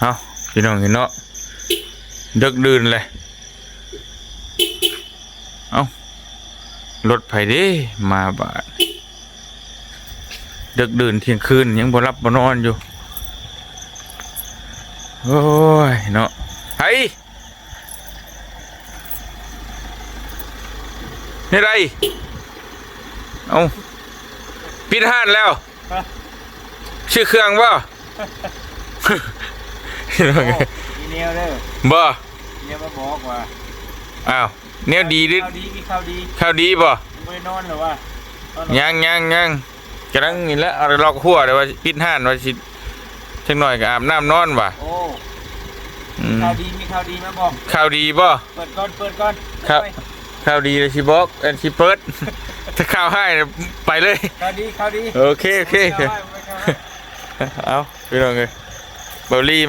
เอาพี่น้องเห็นเนาะดึกดื่นเลยเอารถไผเด้มาบาดดึกดื่นเที่ยงคืนยังบ่รับบ่นอนอยู่โอ้ยเนาะไผนี่ไรเอาปิดห้านแล้วชื่อเครื่องบ่ อีเมลเด้อ บ่ เมียมาบอกว่า อ้าวแนวดีดิ ข่าวดีมีข่าวดี ข้าวดีบ่ ไม่ได้นอนหรอวะ ยังกำลังนี่แหละเอาล็อกหัวเดี๋ยวว่าปิดห้านว่าสิจักหน่อยก็อาบน้ำนอนว่ะ โอ้ อืม ข่าวดีมีข่าวดีมาบอก ข้าวดีบ่ เปิดก่อน ครับ ข้าวดีเลยสิบอกสิเปิด ถ้าข้าวให้เนี่ยไปเลย ข่าวดี โอเคเอาพี่น้องเลยเบลลี่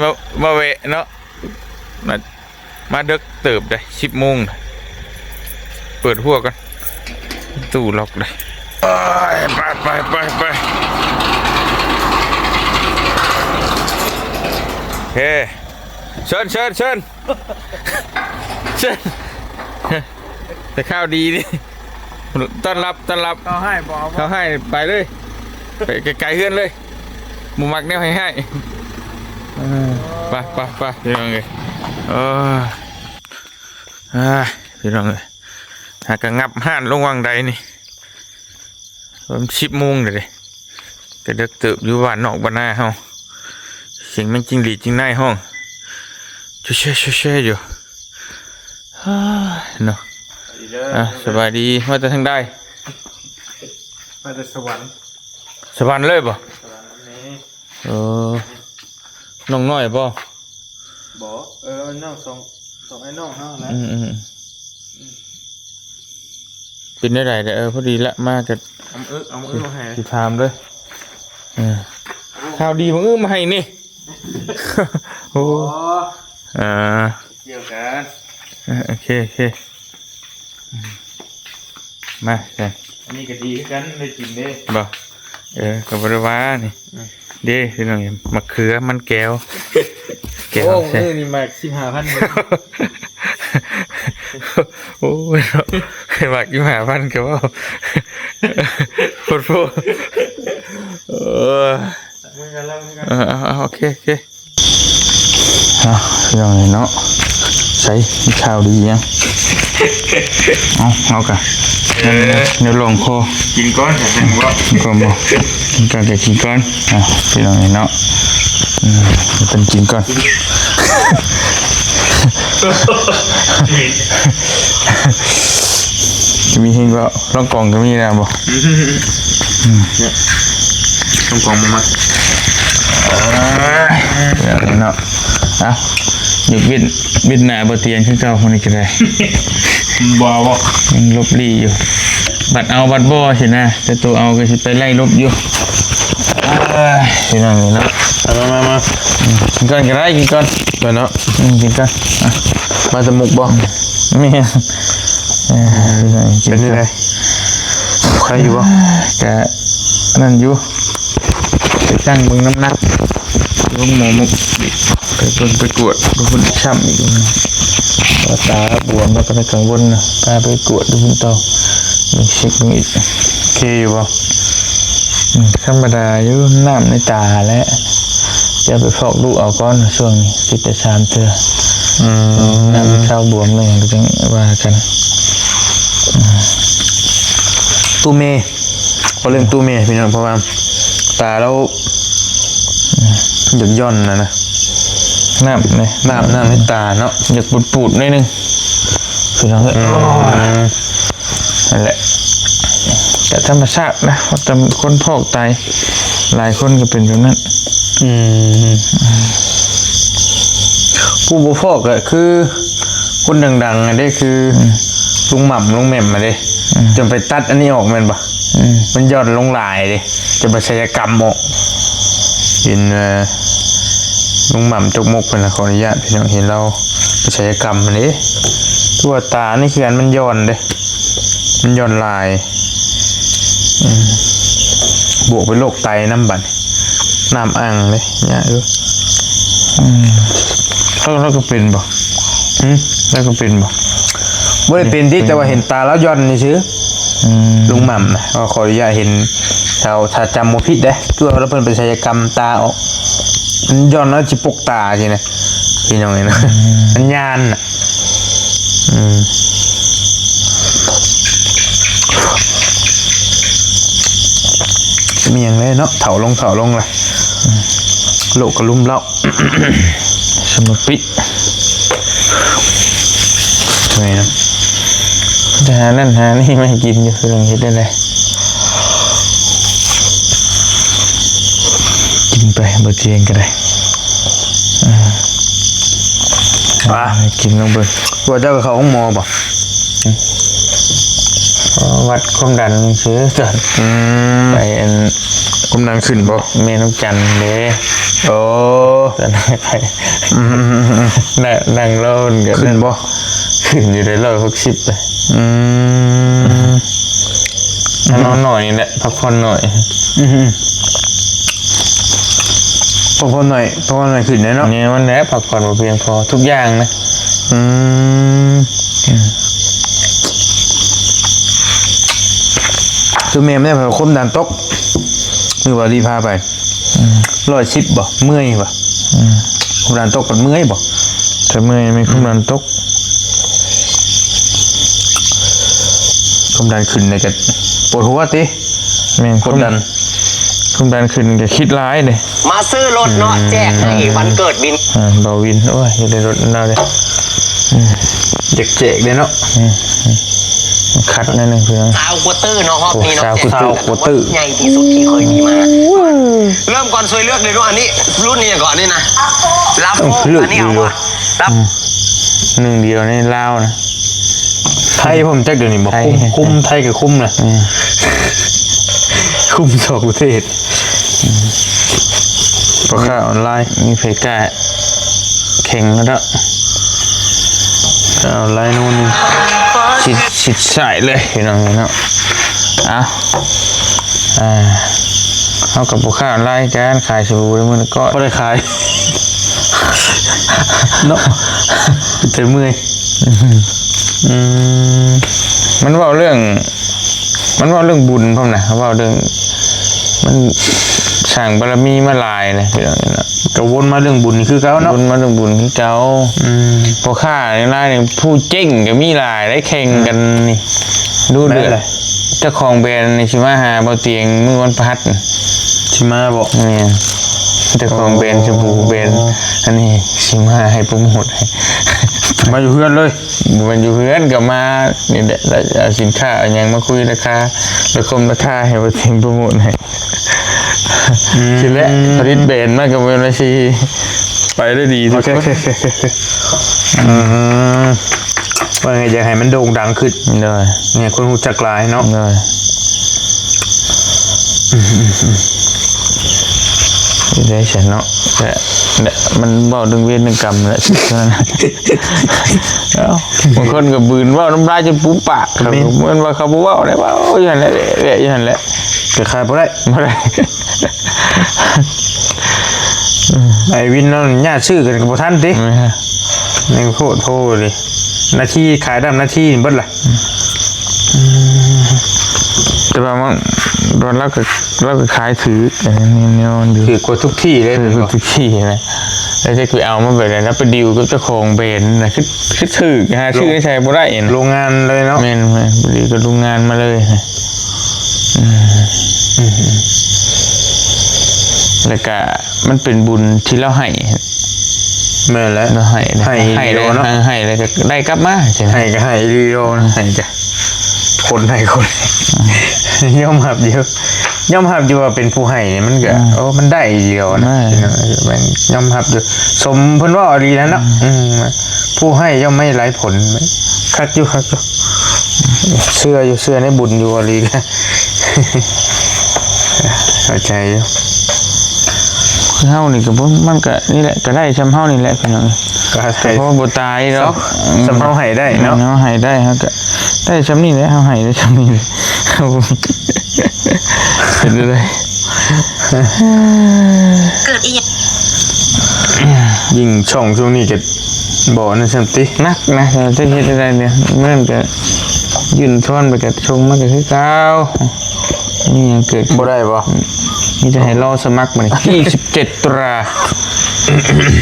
มาเวะเนาะมาดึกเติบได้10 โมงเปิดหัวกันตู้ล็อกได้ไปเฮ้เชิญแต่ข้าวดีดิต้อนรับ เขาให้บอก เขาให้ไปเลยไปไกลๆเฮือนเลยหมูมักแนวให้ไปพี่น้องเลยพี่น้องเลยหากระงับห้านลงวังใดนี่ผม10 โมงเลยก็เด็กเติบอยู่บ้านนอกบ้านนาเฮาเสียงมันจริงหลีจริงในห้องเช่อยู่เนาะสบายดีว่าจะทั้งได้ มาจากสวรรค์ สวรรค์เลยป่ะ สวรรค์นี้ น้องน้อยป่ะ บอกน้องส่งไอ้น้องเฮาแล้ว เป็นได้ไรแต่พอดีละมากกับ เอามือมาให้ สิถามเลยข่าวดีของมาให้นี่โอ้เกี่ยวกัน โอเคมาใช่ อันนี้ก็ดีกันได้กินเด้ บ่กับบริวารนี่เด้พี่น้องมะเขือมันแก้ว โอ้มือนี่มา15,000 โอ้ยหมักอยู่5,000กับว่าโคตรโฟมือกันแล้วโอเคยังไงเนาะใส่ข้าวดียังเอากันเดี๋ยวลงคอ กินก้อนแต่เป็นหัว ก็บอกกันจะกินก่อนพี่น้องเนาะเป็นกินก่อนจะมีเฮงก็ล่องกล่องก็มีนะบ่ต้องกองมาเนาะหยุดบินหน้าบ่เตียนขึ้นเจ้าคนนี้ก็ได้บ่ยังลบลี่อยู่บัดเอาบัดบ่สินะแต่ตัวเอาก็สิไปไล่ลบอยู่พี่น้องเนาะมากินก่อนก็ได้กินก่อนไปเนาะกินก่อนมาจมูกบ่ไม่เป็นยังไงใครอยู่บ่กะนั่นอยู่ไปตั้งเบิ่งน้ำหนักลงหมอมุกไปเบิ่งไปกวดดูหุ่นช้ำอีกว่าตาบวมแล้วก็ได้กังวลนะตาไปกวดดูหุ่นเตามีเช็คอีกเคอยู่บ่ธรรมดาอยู่น้ำในตาและจะไปฟอกดูเอาก้อนช่วงนี้13 เทื่อน้ำเข้าบวมเลยก็จังว่ากันตู้เมย์เขาเรื่องตู้เมย์พี่น้องเพราะว่าตาแล้วหยุดย่อนนะน้ำในตาเนาะอยากปูดๆหน่อยนึงพี่น้องนั่นแหละแต่ธรรมชาตินะแต่คนพอกไตหลายคนก็เป็นแบบนั้นผู้บริโภคก็คือคนดังๆได้คือลุงหม่ำลุงแหม่มมาเลยจนไปตัดอันนี้ออกมันปะมันย่อนลงลายเลยจะไปศัลยกรรมออกเห็นลุงหม่ำจกมกเป็นขออนุญาตพี่น้องเห็นเราไปศัลยกรรมมันเลยทั่วตานี่คืออันมันย่อนเลยมันย่อนลายบวกเป็นโรคไตน้ำบั่นน้ำอ่างเลยเนี่ย แล้วก็เป็นบ่แล้วก็เป็นบ่ บ่ได้เป็นที่แต่ว่าเห็นตาแล้วย้อนนี่ซื่อลุงหม่ำนะขออนุญาตเห็นถ้าจำบ่ผิดเด้ตัวแล้วเพิ่นเป็นศัลยกรรมตาออกมันย้อนแล้วสิปกตาสินะพี่น้องนี่นะมันยานน่ะมีอย่างไรเนาะเถาลงเลยโลกกระลุ่มเล่า สมปิทำไมนะ จะหานั่นหานี่ไม่กินอยู่คือลองคิดได้เลยกินไปบ่เจียงก็ได้กินลงไป ว่าเจ้ากับเขาห้องหมอป่ะ วัดความดันซื้อจนไปอัน ความดันขึ้นป่ะ เมนูจันเด้ โอ้ ตอนนั้นไปนั่งเล่นกัน ขึ้นป่ะ ขึ้นอยู่ได้160เลยนอนหน่อยนี่แหละพักผ่อนหน่อย พอหน่อยขึ้นแน่เนาะ เนี่ยมันแหละพักผ่อนบ่เพียงพอทุกอย่างนะคือเมย์ไม่ได้พาความดันตกมือว่ารีพาไป110บ่เมื่อยบ่ความดันตกกับเมื่อยบ่ แต่เมื่อยไม่ความดันตก ความดันขึ้นเลยกันปวดหัวติ แม่น ความดัน ความดันขึ้นก็คิดร้ายเลย มาซื้อรถเนาะแจกให้วันเกิดบิน เบาวินโอ้ยอยู่ในรถเราเลย เจ๊กเลยเนาะ คัดนั่นเองเพื่อน ซาวกัวเตอร์เนาะฮอกนี่เนาะ ซาวกัวเตอร์ ใหญ่ที่สุดที่เคยมีมา เริ่มก่อนช่วยเลือกเลยด้วยอันนี้รุ่นนี้ก่อนนี่นะรับโอ้อันนี้เอาวะรับ หนึ่งเดียวในลาวนะ ไทยผมจักเดี๋ยวนี้บอกคุ้มไทยกับคุ้มนะคุ้มสองประเทศ เพราะค่าออนไลน์มีเพกล้าแข่งแล้วเนาะออนไลน์นู่นนี่ชิดใส่เลยพี่น้องเนาะเอากับพวกค่าออนไลน์การขายสบู่แล้วมันก็ ก็ได้ขายเนาะเต็มมือ มันว่าเรื่องบุญพ่อมนะว่าเรื่องมันสั่งบารมีมาลายเลยพี่น้องเนาะ กระวนมาเรื่องบุญนี่คือเขาเนาะ บุญมาเรื่องบุญคือเก่าพอข้าในไล่เนี่ยผู้เจ๊งกับมีหลายได้แข่งกันนี่ดูเดือดเจ้าของแบรนด์ในชิมาหาเบาเตียงมือวันพัด ชิมาบอก เนี่ยเจ้าของแบรนด์ชมพูแบรนด์อันนี้ชิมาให้โปรโมทให้ มาอยู่เพื่อนเลย มันอยู่เพื่อนกับมานี่แหละเอาสินค้าเอาอย่างมาคุยราคาระคมราคาให้เบาเตียงโปรโมทให้ทีแรกผลิตแบรนด์มากกับเวลาชีไปได้ดีทุกคน ว่าไงอยากให้มันโด่งดังขึ้น เลย เนี่ยคนหูจักหลายเนาะ เลยได้ฉันเนาะแต่มันเบาดึงเวรดึงกรรมแหละชิบะนั้นบางคนก็บืนว่าน้ำลายจนปุ๊บปากครับเหมือนว่าเขาบอกว่าอะไรว่าโอ้ยอย่างนั้นแหละอย่างนั้นแหละ เกิดใครบ่ได้ ไม่ได้ ไอ้วินนั่นญาติชื่อกันกับท่านดิในโคตรโทษเลยหน้าที่ขายดำหน้าที่เบิดล่ะ แต่ว่ามันตอนเราก็ขายถือแต่เนี่ยอยู่ คือกว่าทุกที่เลย คือทุกที่นะแล้วจะไปเอามาแบบนั้นแล้วไปดิวกับเจ้าของแบรนด์นะคือถือฮะชื่อไม่ใช่บ่ได้เอง โรงงานเลยเนาะ แม่นไปดิวกับโรงงานมาเลยแล้วก็มันเป็นบุญที่เราให้ แม่นแล้ว เราให้ ให้โลเนาะ ให้แล้วก็ได้กลับมาใช่ไหม ให้ก็ให้ดีโอนะให้จ้ะคนให้คนย่อมหับเยอะย่อมหับอยู่ว่าเป็นผู้ให้เนี่ยมันก็โอ้มันได้เดียวนะมันย่อมหับอยู่สมเพิ่นว่าดีแล้วเนาะผู้ให้ย่อมไม่ไร้ผลคักอยู่เชื่อในบุญอยู่อะไรกันเข้าใจอยู่ เฮานี่ก็บ่มันก็นี่แหละก็ได้ซ้ำเฮานี่แหละพี่น้อง ก็ให้ เพราะบ่ตายดอก สำเฮาให้ได้เนาะ เฮาให้ได้เฮาก็ได้ซ้ำนี่แหละเฮาให้ได้ซ้ำนี่เลยเป็นอะไร เกิดอีก น ยิ่งช่องช่วงนี้ก็บ่นั่นซั่นติ นักนะจะเฮ็ดอะไรเนี่ยเมื่อก็ยื่นท่อนไปกับชงมันก็คือเก่านี่ยังเกิด บ่ได้บ่ มีจะให้รอสมัครมัน27 ตุลา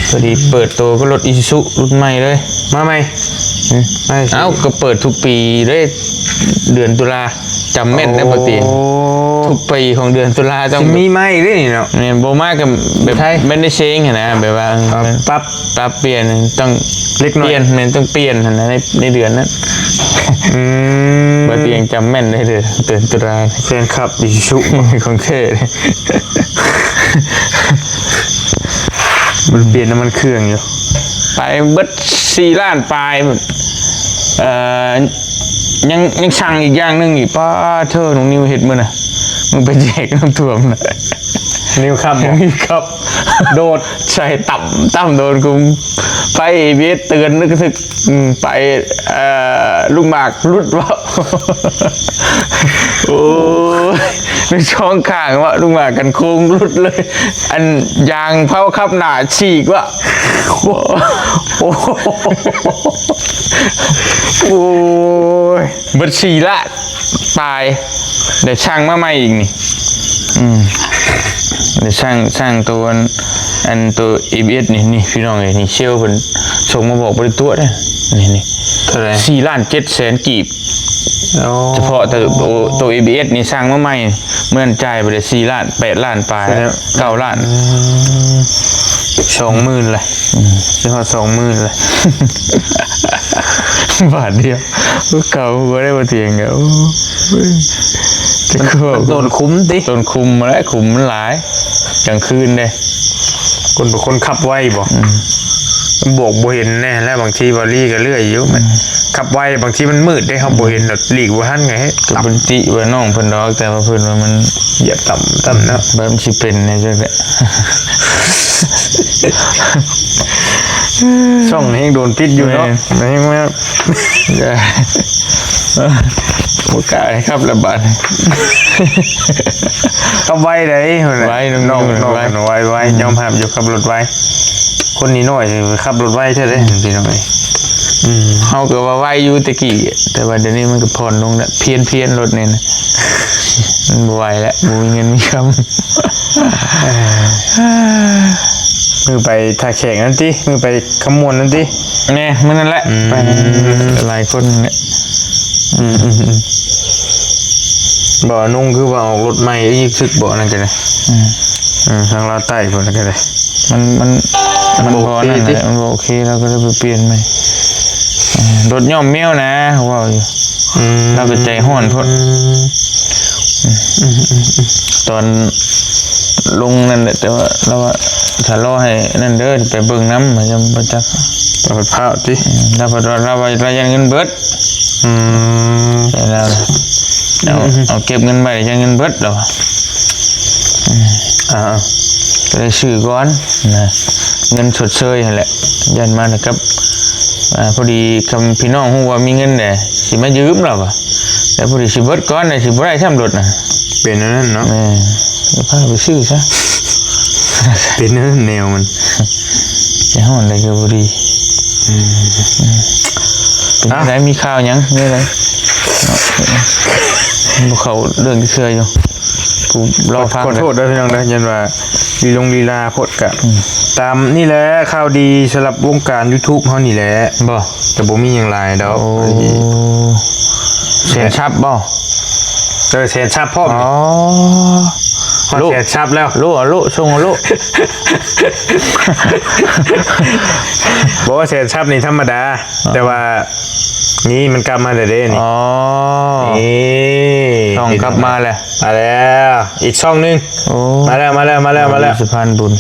พอดีเปิดตัวก็รถอีซูซุรุ่นใหม่เลย มาไหมไม่ เอ้าก็เปิดทุกปีเลยเดือนตุลาจำแม่นได้ปกติ โอ้ ทุกปีของเดือนตุลาต้อง สิมีไหมด้วยนี่เนาะ เนี่ยโบมากกับแบบไม่ได้เชงอะนะแบบว่า ปรับ ปรับเปลี่ยนต้อง เล็กน้อย เปลี่ยนมันต้องเปลี่ยนนะในเดือนนั้น อืม ปกติยังจำแม่นได้เลยเดือนตุลา แฟนคลับอิชุ ของเท่เลย มันเปลี่ยนน้ำมันเครื่องอยู่ ไปเบิด4 ล้านปลายเอ่อยังสั่งอีกอย่างหนึงอีกป้าเธอหนูนิวเห็ดมือน่ะมึงไปแจกน้ำท่วมน่ะ นิ้วครับบ่ ครับโดดใส่ต่ำโดนกูไปเบียดเตือนนึกถึกไปลูกหมากรุดวะ โอ้ยในช่องข้างวะลูกหมากกันโค้งรุดเลย อันยางเผาขับหนาฉีกวะโอ้โหโอ้ยเบิด4 ล้านตายเดี๋ยวช่างมาใหม่อีกนี่เดี๋ยวช่างตัวอันตัว EBS นี่พี่น้องเอ้ยนี่เชลเพิ่นส่งมาบอกบริตัวเด้อนี่ เท่าไหร่ 4,700,000 กีบ โอ้ เฉพาะตัว EBS นี่สร้างมาใหม่เมื่อนั้นจ่ายไปได้4 ล้าน8 ล้านปลาย9 ล้าน 20,000เลยเฉพาะ20,000เลย บาทเดียวเก่าก็ได้มาเถียงกันจะก็ โดนคุ้มติ ต้นคุมมาแล้วคุมมันหลายกลางคืนเลย คนเป็นคนขับไวบ่โบกบ่เห็นแน่แล้วบางทีบอลี่ก็เลื่อยอยู่มันขับไวบางทีมันมืดได้ครับบ่เห็นแบบหลีกบ่ทันไง ตัว ต่ำ เป็นติว่าน้องเพิ่นดอกแต่ว่าเพิ่นว่ามัน เหยียบต่ำนะ แบบมันสิเป็นในจังได๋ ช่องนี้ยังโดนปิดอยู่เนาะยังไม่ บ่กล้าให้ครับระบาด ขับไวได้ ไวน้ น้ อ อง ง ๆ น้อง ไว กันไวยอมรับอยู่ขับรถไวคนนี้น้อยขับรถไวเท่าเด้พี่น้องเอ้ย เฮาก็ว่าไวอยู่ตะกี้แต่ว่าเดี๋ยวนี้มันก็ผ่อนลงแล้วเพี้ยนรถนี่นะมันบ่ไหวแล้วบ่มีเงินมีคำ มือไปถ่ายแข่งนั่นติมือไปขมวนนั่นติ แน่มันนั่นแหละไปหลายคนเนี่ย บ่นุ่งคือว่าออกรถใหม่อีกซึกบ่นั่นก็ได้ทางลาวใต้พุ่นนั่นก็ได้ มันพอนั่นแหละมันบอกโอเคเราก็เลยไปเปลี่ยนใหม่รถย่อมเมี่ยวนะว่าอยู่เราก็ใจห้อนพดตอนลงนั่นแหละแต่ว่าเราว่าถ้ารอให้นั่นเด้อไปเบิ่งน้ำมันจะประจักษ์ เอาไปพร้าวติ เรายังเงินเบิดแต่เราเอาเก็บเงินไปยังเงินเบิดเรา ก็เลยซื้อก่อนนะเงินชดเชยนั่นแหละยันมานะครับพอดีคำพี่น้องฮู้ว่ามีเงินเนี่ยสิมายืมเราอะแต่พอดีสิเบิดก่อนน่ะสิบ่ได้ทำรถน่ะ เป็นอันนั้นเนาะ แม่เดี๋ยวพาไปซื้อซะ เป็นอันนั้นแนวมัน จะฮ้อนเลยก็บ่ดีเป็นจังไดมีข่าวหยังมีอะไรบ่เข้าเรื่องที่เคยอยู่ผู้รอฟัง ขอโทษด้วยพี่น้องนะยันว่าลีลาโพดกะตามนี่แหละข่าวดีสำหรับวงการ YouTube เฮานี่แหละ บ่ แต่บ่มีหยังหลายดอก โอ้เสียชับบ่ แสนชับพร้อม อ๋อ ลูกแสนชับแล้ว ลูกส่งลูก บอกว่าแสนชับนี่ธรรมดา แต่ว่านี่มันกลับมาเด้นี่ อ๋อ นี่ ช่องกลับมาแล้ว มาแล้วอีกช่องหนึง โอ้ มาแล้ว สะพานบุญ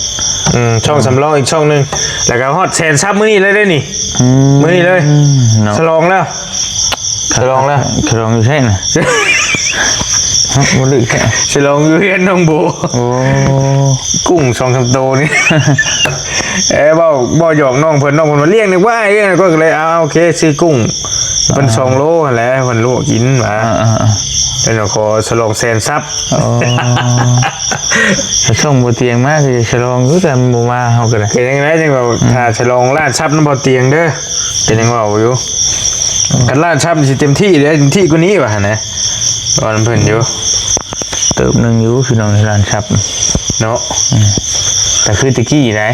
ช่องสำรองอีกช่องหนึงแล้วก็ฮอดแสนชับมื้อนี้เลยเด้นี่มื้อนี้เลย เนาะ ฉลองแล้ว ฉลองแล้ว ฉลองอยู่ใช่น่ะบ่ลึกแค่ ฉลองอยู่เฮียนน้องโบ โอ้ กุ้ง2-3โตนี่ บ่หยอกน้องเพิ่นมาเลี้ยงนึกว่าเลี้ยงก็เลยโอเคซื้อกุ้งเป็น2 โลนั่นแหละเพิ่นลวกกินมา อ่า เป็นขอฉลองแสนทรัพย์ อ๋อส่งบ่เตียงมาคือฉลองคือแต่บ่มาเฮาก็ได้ เป็นยังไงจังว่าถ้าฉลองล้านทรัพย์นำบ่เตียงเด้อเป็นยังว่าอยู่กันล้านทรัพย์สิเต็มที่เด้อเต็มที่กว่านี้ว่าหั่นนะตอนเพิ่นอยู่ เติบหนึงอยู่พี่น้องในร้านครับ เนาะ แต่คือตะกี้ได้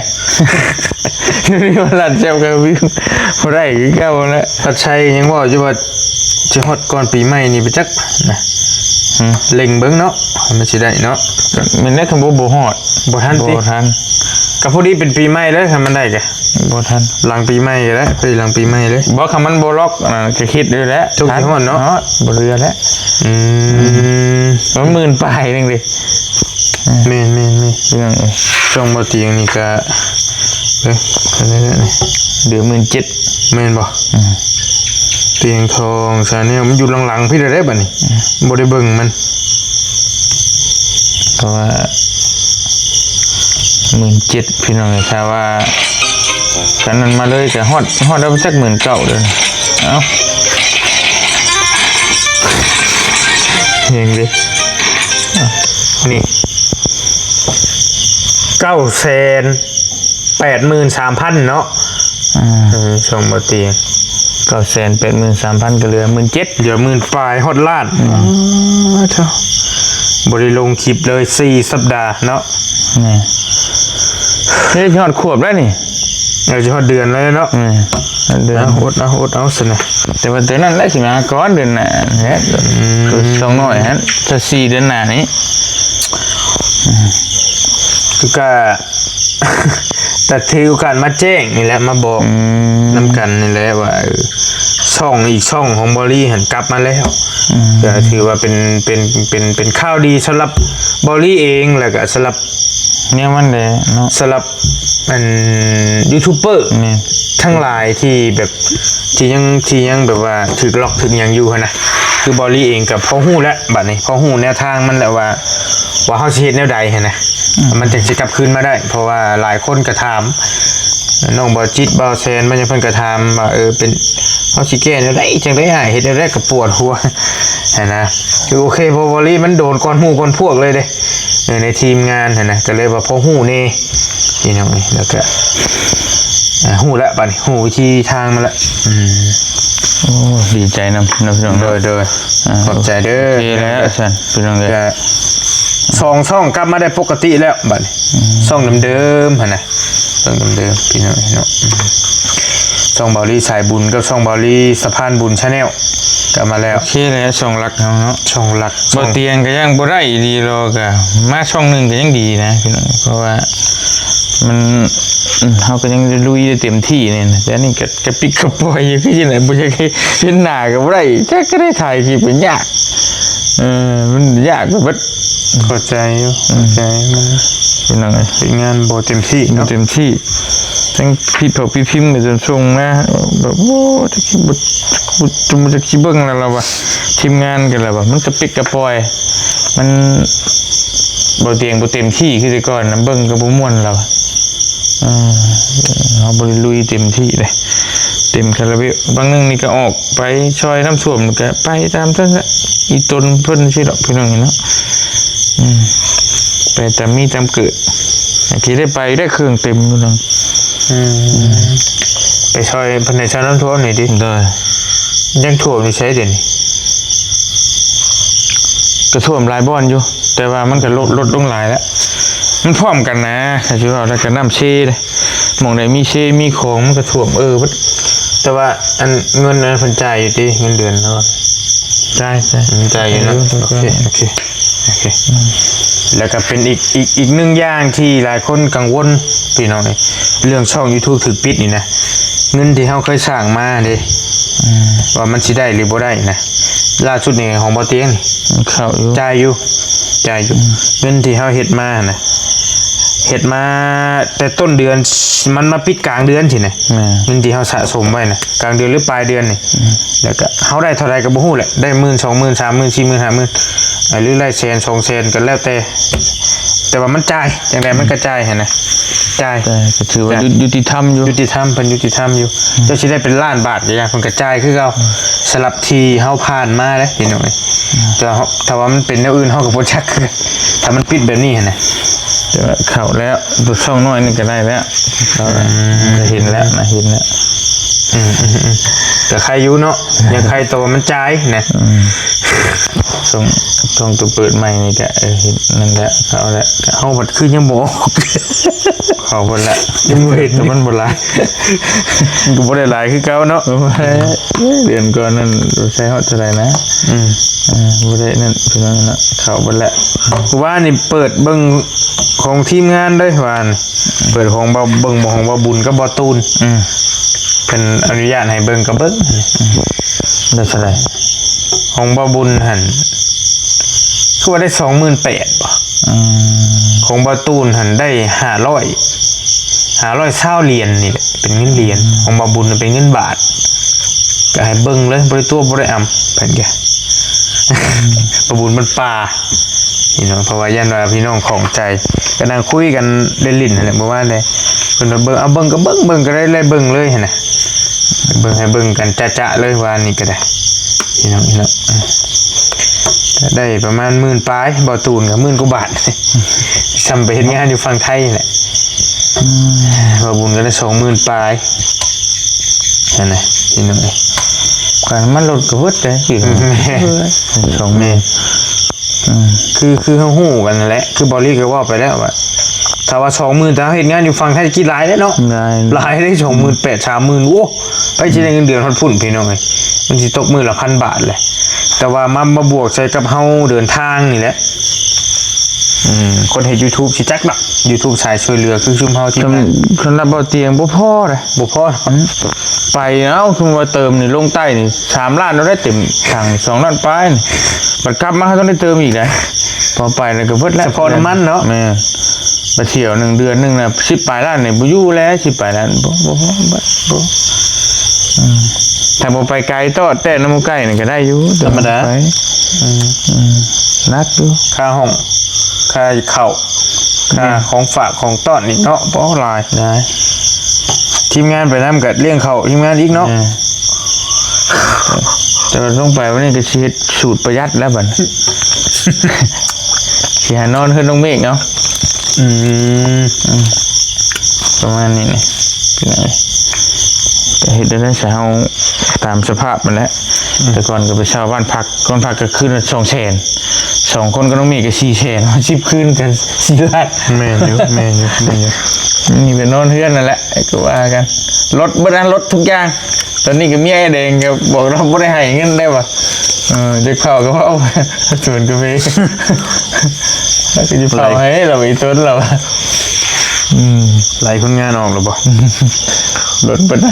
นี่ว่าร้านเจ้าก็วิ่งบ่ได้คือเก่าแล้ว พัดชัยยังว่าอยู่ว่าสิฮอดก่อนปีใหม่นี่ไปจักนะเล็งเบิ่งเนาะมันสิได้เนาะ มันได้คำว่าบ่ฮอด บ่ทันติ บ่ทัน ก็พอดีเป็นปีใหม่เลยถ้ามันได้ก็ บ่ทัน หลังปีใหม่ก็ได้ไปหลังปีใหม่เลย บ่คำมันบ่ล็อกก็คิดอยู่แล้ว จุกสิฮอดเนาะ บ่เรือแล้ว อืม มันหมื่นปลายนึงดิ แม่น เรื่อง ช่องบ่เตียงนี่ก็เอ้ยอะไรนี่ เดือน17,000 แม่นบ่เตียงทองซาเนี่ยมันอยู่หลังๆพี่ได้บัดนี้บ่ได้เบิ่งมัน เพราะว่า17,000พี่น้องถ้าว่าฉันนั้นมาเลยก็ฮอดแล้วจัก19,000เด้อเอ้าเฮงดิ นี่983,000เนาะช่องบ่เตียง 983,000ก็เหลือ17,000 เดี๋ยวหมื่นปลายฮอดล้านเท่าบ่ได้ลงคลิปเลย4สัปดาห์เนาะ นี่นี่ยอดขวบแล้วนี่ เราจะฮอดเดือนเลยเนาะ เดือน อดเอาซะนะ แต่ว่าเดือนนั้นแหละสิมาก่อนเดือนหน้าเนี่ยคือสองน้อยฮะจะ4เดือนหน้านี้ คือก็ แต่ถือโอกาสมาแจ้งนี่แหละมาบอกนำกันนี่แหละว่าช่องอีกช่องของบอลี่หันกลับมาแล้วก็ถือว่าเป็นข้าวดีสำหรับบอลี่เองแล้วก็สำหรับ เนี่ยมันเลยเนาะ สำหรับมันยูทูบเบอร์ นี่ ทั้งหลายที่แบบที่ยังแบบว่าถือล็อกถึงยังอยู่หั่นนะคือบอลี่เองกับพ่อฮู้แล้วบัดนี้พ่อฮู้แนวทางมันแหละว่าเฮาสิเฮ็ดแนวใดหั่นนะมันจึงสิกลับคืนมาได้ เพราะว่าหลายคนก็ถามน้องบ่จิตบ่แซนมันยังเพิ่นก็ถามว่าเป็นเฮาสิแก้แนวใดจังได๋เฮ็ดแนวใดก็ปวดหัวหั่นนะคือโอเคพอบอลี่มันโดนก่อนหมู่ก่อนพวกเลยเด้ในทีมงานหั่นนะก็เลยว่าพ่อฮู้นี่พี่น้องนี่แล้วก็ฮู้แล้วบัดนี้ฮู้วิธีทางมาแล้ว โอ้ดีใจนำพี่น้อง โดยขอบใจเด้อ โอเคแล้วฉันพี่น้องเลย ก็ช่องกลับมาได้ปกติแล้วบัดนี้ช่องเดิมๆหั่นน่ะช่องเดิมๆพี่น้องเนาะช่องบอลี่สายบุญกับช่องบอลี่สะพานบุญ Channel กลับมาแล้ว โอเคแล้วช่องหลักเฮาเนาะ ช่องหลัก บ่เตียงก็ยังบ่ได้ดีหรอกอะมาช่องหนึงก็ยังดีนะพี่น้องเพราะว่ามันเฮาก็ยังลุยได้เต็มที่นี่นะแต่อันนี่ก็กระปิกกระปอยอยู่คือจังได๋บ่อยากให้เห็นหน้าก็บ่ได้จักก็ได้ถ่ายคลิปเป็นยากมันยากแบบ เข้าใจอยู่เข้าใจมัน พี่น้องเอ้ย เป็นงานบ่เต็มที่ บ่ เนาะ เต็มที่ทั้งพี่เผาพี่พิมพ์ก็จนส่งมาแบบโอ้จะคิดบ่จะคิดเบิ่งแล้วล่ะว่าทีมงานกันแล้วว่ามันกระปิกกระปอย มันบ่เตียงบ่เต็มที่คือแต่ก่อนนะเบิ่งก็บ่ม่วนแล้วเฮาบ่ได้ลุยเต็มที่เลยเต็มคาราเบลบางนึงนี่ก็ออกไปช่วยน้ำท่วมก็ไปตามนั้นแหละอีตนเพิ่นสิดอกพี่น้องเนาะไปตามมีตามเกิดที่ได้ไปได้เครื่องเต็มพี่น้อง ไปช่วยเพิ่นให้ชาวน้ำท่วมหน่อยดิ ได้ ยังท่วมอยู่ใช้เดี๋ยวนี้ ก็ท่วมหลายบ่อนอยู่ แต่ว่ามันก็ลดลงหลายแล้วมันพร้อมกันนะถ้าสิว่าแล้วก็น้ำเชเลยหม่องใดมีเชมีของมันก็ท่วมแต่ว่าอันเงินนั้นเพิ่นจ่ายอยู่ดิเงินเดือนเนาะ ใช่ จ่ายอยู่เนาะโอเคแล้วก็เป็นอีกหนึ่งอย่างที่หลายคนกังวลพี่น้องเลยเรื่องช่อง YouTube ถูกปิดนี่นะเงินที่เฮาเคยสร้างมาเด้ว่ามันสิได้หรือบ่ได้นะล่าสุดนี่ของบ่เตียงนี่ เข้าอยู่ จ่ายอยู่เงินที่เฮาเฮ็ดมานะเฮ็ดมาแต่ต้นเดือนมันมาปิดกลางเดือนสินะเงินที่เฮาสะสมไว้นะกลางเดือนหรือปลายเดือนนี่แล้วก็เฮาได้เท่าใดก็บ่ฮู้แหละได้ 10,000 20,000 30,000 40,000 50,000หรือได้100,000 200,000ก็แล้วแต่ว่ามันจ่ายจังไดมันก็จ่ายหั่นนะจ่าย แต่ก็ถือว่ายุติธรรมอยู่ ยุติธรรมเพิ่นยุติธรรมอยู่เจ้าสิได้เป็นล้านบาทก็อย่างเพิ่นก็จ่ายคือเก่าสลับที่เฮาผ่านมาเด้พี่น้อง แต่ถ้าว่ามันเป็นแนวอื่นเขากับโปรจักคือถ้ามันปิดแบบนี้นะ แต่ว่าเข้าแล้วดูช่องน้อยนี่ก็ได้แล้วเข้าแล้วเห็นแล้วนะเห็นแล้ว แต่ใครอยู่เนาะยังใครตัวมันจ่ายนะ ช่องตัวเปิดใหม่นี่ก็เห็นนั่นแหละเข้าแล้วเข้าบัดคือยังบ่ เข้าหมดละยังบ่เห็นมันบ่หลายก็บ่ได้หลายคือเก่าเนาะเดือนก่อนนั่นใช้ฮอดเท่าไหร่นะบ่ได้นั่นพี่น้องนะเข้าหมดละ ว่านี่เปิดเบิ่งของทีมงานด้วยวานเปิดของเบิ่งของบ่บุญกับบ่ตูนเป็นอนุญาตให้เบิ่งกับเบิ่ง ได้เท่าไหร่ ของบ่บุญหั่นคือว่าได้ 28,000 บ่ของบ่ตูนหั่นได้500 เหรียญนี่แหละเป็นเงินเหรียญของบ่บุญเป็นเงินบาทก็ให้เบิ่งเลยบ่ได้ตัวบ่ได้อำเพิ่นแก บ่บุญมันป่าพี่น้องเพราะว่าย่านว่าพี่น้องของใจก็นั่งคุยกันเล่นๆนั่นแหละบ่ว่าได้เพิ่นว่าเบิ่งเอาเบิ่งก็เบิ่งก็ได้เลยเบิ่งเลยหั่นน่ะเบิ่งให้เบิ่งกันจะๆเลยว่านี่ก็ได้พี่น้องก็ได้ประมาณ10,000ปลายบ่ตูนก็10,000 กว่าบาท ซ้ำไปเฮ็ดงานอยู่ฝั่งไทยนี่แหละบ่บุญก็ได้ 20,000 ปลายนั่นน่ะพี่น้อง การมันลดก็เบิดได้พี่น้อง2 เมตร คือเขาหู้กันนั่นแหละคือบอลลี่ก็ว่าไปแล้วว่าถ้าว่า20,000แต่เฮ็ดงานอยู่ฝั่งไทยกี่หลายได้เนาะ ได้ หลายได้28,000 30,000โอ้ไปสิได้เงินเดือนฮอดพุ่นพี่น้องเอ้ยมันสิตกมื้อละ 1,000 บาทเลยแต่ว่ามาบวกใส่กับเฮาเดินทางนี่แหละคนเฮ็ด YouTube สิจักเนาะ YouTube สายช่วยเหลือคือชุมเฮาที่นั่น สำหรับบ่เตียงบ่พอเลย บ่พอ ไปเอ้าคือว่าเติมนี่ลงใต้นี่3 ล้านเราได้เต็มถัง2 ล้านปลายนี่บัดกลับมาต้องได้เติมอีกนะพอไปแล้วก็เบิดแล้ว เฉพาะน้ำมันเนาะ แม่ไปเที่ยว1 เดือนนึงน่ะ10 ปลายล้านนี่บ่อยู่แล้ว10 ปลายล้านบ่ถ้าบ่ไปไกลตอดแต่น้ำใกล้นี่ก็ได้อยู่ธรรมดานักอยู่ ค่าห้องค่าข้าวค่าของฝากของต้อนนี่เนาะบ่หลาย ได้ ทีมงานไปนำก็เลี้ยงข้าวทีมงานอีกเนาะ แต่ว่าลงไปวันนี้ก็สิเฮ็ดสูตรประหยัดแล้วบัด สิหานอนขึ้นลงเมฆเนาะประมาณนี้นี่เป็นไงก็เฮ็ดได้ซะเฮาตามสภาพมันแหละแต่ก่อนก็ไปเช่าบ้านพักคนพักก็คืนละ200,000 2 คนก็ต้องมีก็400,000 10 คืนกัน4 ล้าน แม่นอยู่ นี่ไปนอนเฮือนนั่นแหละก็ว่ากันรถบ่ได้รถทุกอย่างตอนนี้ก็เมียไอ้แดงก็บอกเราบ่ได้ให้เงินได้บ่จะเข้าก็เว้าส่วนก็มีแล้วก็สิเฝ้าให้เราอีต้นเรา ไล่คนงานออกหรือบ่ รถบ่ได้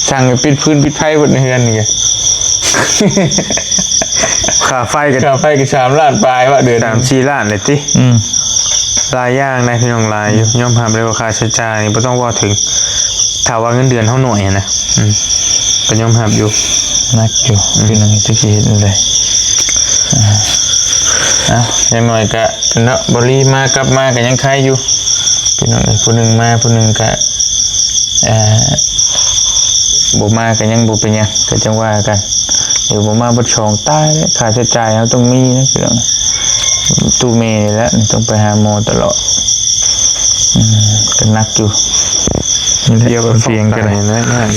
สั่งให้ปิดพื้นปิดไฟเบิดในเฮือนนี่ก็ ค่าไฟก็ ค่าไฟก็3 ล้านปลายว่าเดือน 3-4 ล้านเลยติหลายอย่างนะพี่น้องหลายอยู่ยอมรับเลยว่าค่าใช้จ่ายนี่บ่ต้องว่าถึงถ้าว่าเงินเดือนเฮาหน่อยนะก็ยอมรับอยู่ นักอยู่พี่น้องจักสิเฮ็ดจังได๋อย่างน้อยก็เนาะบ่รีมากลับมาก็ยังใครอยู่พี่น้องผู้หนึงมาผู้หนึงก็บ่มาก็ยังบ่เป็นหยังก็จังว่ากันเดี๋ยวบ่มาบ่ช่องตายเลยค่าใช้จ่ายเราต้องมีนะพี่น้องตู้เมนี่แหละต้องไปหาหมอตลอดก็หนักอยู่เดียวกับเตียงกัน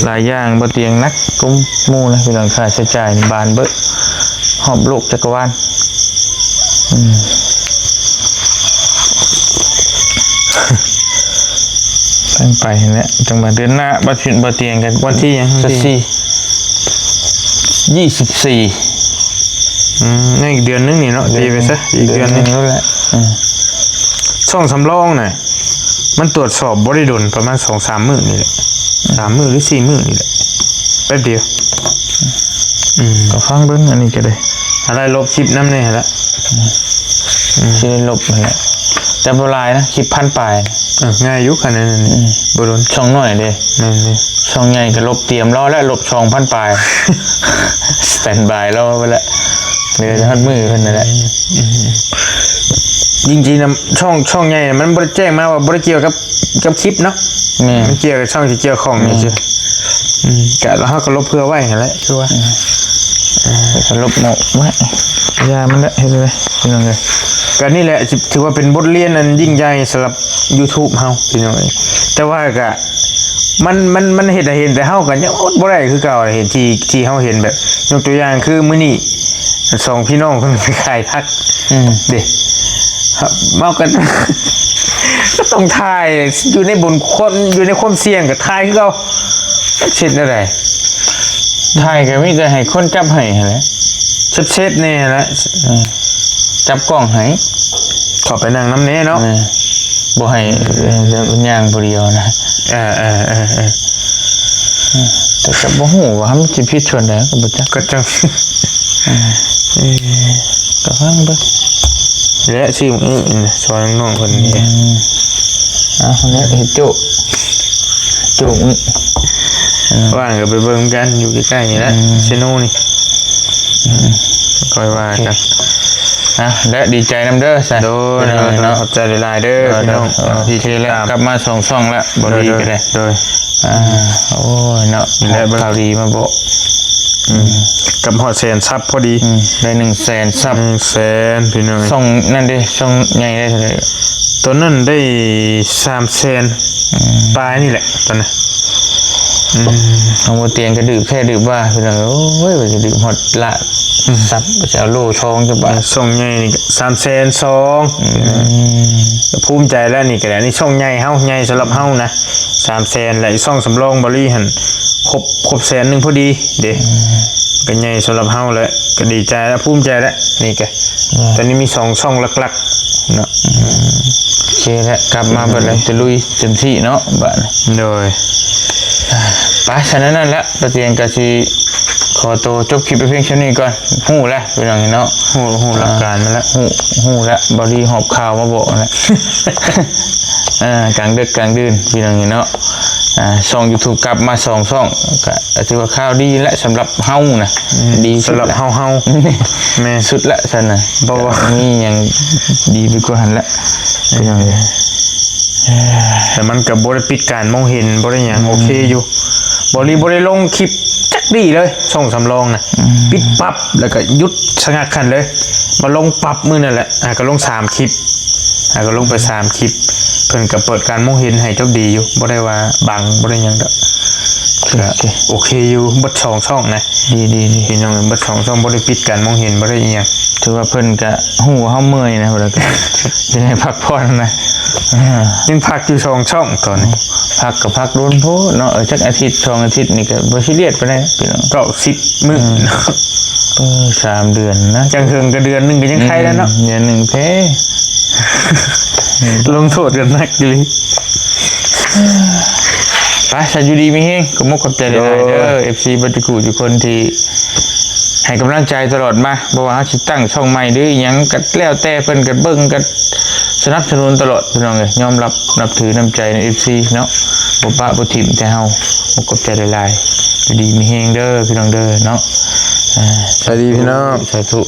หลายอย่างบ่เตียงนักกุมหมู่นะพี่น้องค่าใช้จ่ายนี่บานเบิดหอบโลกจักรวาลตั้งไปเนี่ยจังหวะเดือนหน้าบ่ถึงบ่เตียงกัน วันที่หยังวันที่ 24 นี่อีกเดือนนึงนี่เนาะดีไปซะอีกเดือนนึง แล้วแหละ ช่องสำรองน่ะมันตรวจสอบบ่ได้ดนประมาณ 2-3 มื้อนี่แหละ3 มื้อหรือ4 มื้อนี่แหละแป๊บเดียว ก็ฟังเบิ่งอันนี้ก็ได้ อะไรลบคลิปนำแน่ละ สิได้ลบนั่นแหละแต่บ่หลายนะคลิปพันปลาย ง่ายอยู่ขนาดนั้นนี่บ่โดน ช่องน้อยเด้ นั่นนี่ ช่องใหญ่ก็ลบเตรียมรอแล้วลบช่องพันปลาย สแตนบายรอไปแล้วเหลือจะหัดมือเพิ่นนั่นแหละ จริงๆนะช่องใหญ่น่ะมันบ่ได้แจ้งมาว่าบ่ได้เกี่ยวกับคลิปเนาะ แม่ มันเกี่ยวกับช่องที่เกี่ยวของนี่ซื่อก็แล้วเฮาก็ลบเพื่อไว้นั่นแหละคือว่า สลบหมกไว้ยามันละเห็นเลยพี่น้องเลย ก็นี่แหละถือว่าเป็นบทเรียนอันยิ่งใหญ่สำหรับ YouTube เฮาพี่น้องแต่ว่าก็มันเห็นแต่เฮากันยังอดบ่ได้คือเก่าเห็นที่เฮาเห็นแบบยกตัวอย่างคือมื้อนี้สองพี่น้องเพิ่นไปขายทักเด้เมากัน ก็ต้องถ่ายอยู่ในบนคนอยู่ในความเสี่ยงกับถ่ายคือเก่าเช็ดอะไร ถ่ายก็มีแต่ให้คนจับให้หั่นแหละ เช็ดแน่ละ จับกล้องให้ ขอไปนั่งน้ำแน่เนาะ บ่ให้ย่างผู้เดียวนะ แต่ก็บ่ฮู้ว่ามันสิผิดส่วนใดก็บ่จัก ก็จัง ก็ฟังเบิ่ง และชื่อมึงนี่สอนน้องคนนี้ แล้วเฮ็ดจุนี่ ว่างก็ไปเบิ่งกันอยู่ใกล้ๆนี่แหละเชโน่นี่คอยว่ากัน และดีใจนำเด้อซะ โดยเนาะขอบใจหลายๆเด้อพี่น้องที่ ที่แล้ว ตาม กลับมาส่องแล้วบ่ดีก็ได้ โดย โอ้ยเนาะ นี่แหละ ข่าวดีมาบอก กับฮอดแสนซับพอดี ได้100,000ซับ 100,000พี่น้อง ส่งนั่นดิส่งใหญ่ได้เท่าไหร่ ตัวนั้นได้300,000ปลายนี่แหละตอนนั้น เอาบ่เตียงก็ดื่มแค่ดื่มว่าพี่น้องโอ้ยว่าจะดื่มฮอดละซับจะเอาโลทองจะบาท ส่งใหญ่นี่ก็300,002ก็ภูมิใจแล้วนี่ก็ได้นี่ช่องใหญ่เฮาใหญ่สำหรับเฮานะ300,000และอีกช่องสำรองบริหันครบ100,000พอดีเด้ก็ใหญ่สำหรับเฮาแล้วก็ดีใจแล้วภูมิใจแล้วนี่ก็ตอนนี้มี2ช่องหลักๆเนาะ โอเคแล้วกลับมาเบิดแล้วจะลุยเต็มที่เนาะบาดนี้ โดย ไปฉะนั้นนั่นแหละประเตียงก็สิขอตัวจบคลิปไปเพียงเท่านี้ก่อนฮู้แล้วพี่น้องเนาะ ฮู้หลักการมาแล้ว ฮู้แล้วบอดี้หอบข่าวมาบอกนะ กลางดึกกลางดื่นพี่น้องเนาะช่อง YouTube กลับมา2ช่องก็ถือว่าข่าวดีและสำหรับเฮานะดี สำหรับเฮาแม่ สุดละซั่นน่ะบ่ว่ามีหยังดีไปกว่าหันละพี่น้อง แต่มันก็บ่ได้ปิดการมองเห็นบ่ได้หยังโอเคอยู่บ่ได้ลงคลิปจักดีเลยช่องสำรองน่ะปิดปั๊บแล้วก็หยุดชะงักคั่นเลยมาลงปั๊บมื้อนั่นแหละก็ลง3คลิปก็ลงไป3คลิปเพิ่นก็เปิดการมองเห็นให้จบดีอยู่บ่ได้ว่าบังบ่ได้หยังดอกโอเคอยู่เบิด2ช่องนะ ดีพี่น้องเบิด2ช่องบ่ได้ปิดการมองเห็นบ่ได้อีหยัง ถือว่าเพิ่นก็ฮู้ว่าเฮาเมื่อยนะเพิ่นก็จะให้พักผ่อนนะ ยังพักอยู่2ช่องตอนนี้ พักกับพักโดนโพเนาะจักอาทิตย์2อาทิตย์นี่ก็บ่ซีเรียสปานใดพี่น้อง ก็10มื้อ 3 เดือนนะ จังเฮิงก็เดือนนึงก็ยังไข้แล้วเนาะ เดือนหนึ่งแพ้ ลงโทษกันนักอยู่เลย ไปสาอยู่ดีมีเฮงก็มกขอบใจหลายๆเด้อ FC บัตรกูทุกคนที่ให้กำลังใจตลอดมาบ่ว่าเฮาสิตั้งช่องใหม่หรือหยังก็แล้วแต่เพิ่นก็เบิ่งก็สนับสนุนตลอดพี่น้องเอ้ยยอมรับนับถือน้ำใจใน FC เนาะบ่ปะบ่ทิ่มแต่เฮามกขอบใจหลายๆอยู่ดีมีเฮงเด้อพี่น้องเด้อเนาะ สวัสดีพี่น้อง สาธุ